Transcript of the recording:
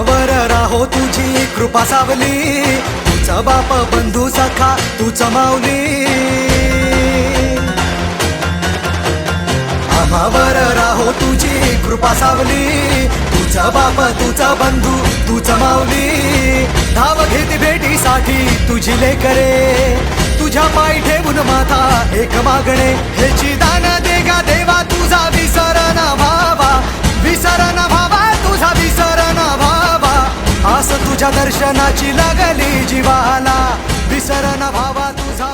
आम्हावर राहो तुझी कृपा सावली, तुझा बाप बंधू सखा तूच माऊली. आम्हावर राहो तुझी कृपा सावली, तुझा बाप तुझा बंधू तूच माऊली. धाव घेती भेटीसाठी तुझी लेकरे, तुझ्या पाय ठेवून माथा एक मागणे. हेची दान देगा देवा तुझा विसरण भावा, विसरण भावा तुझा विसरण भावा. आस तुझ्या दर्शनाची लागली जीवाला, विसरण भावा तुझा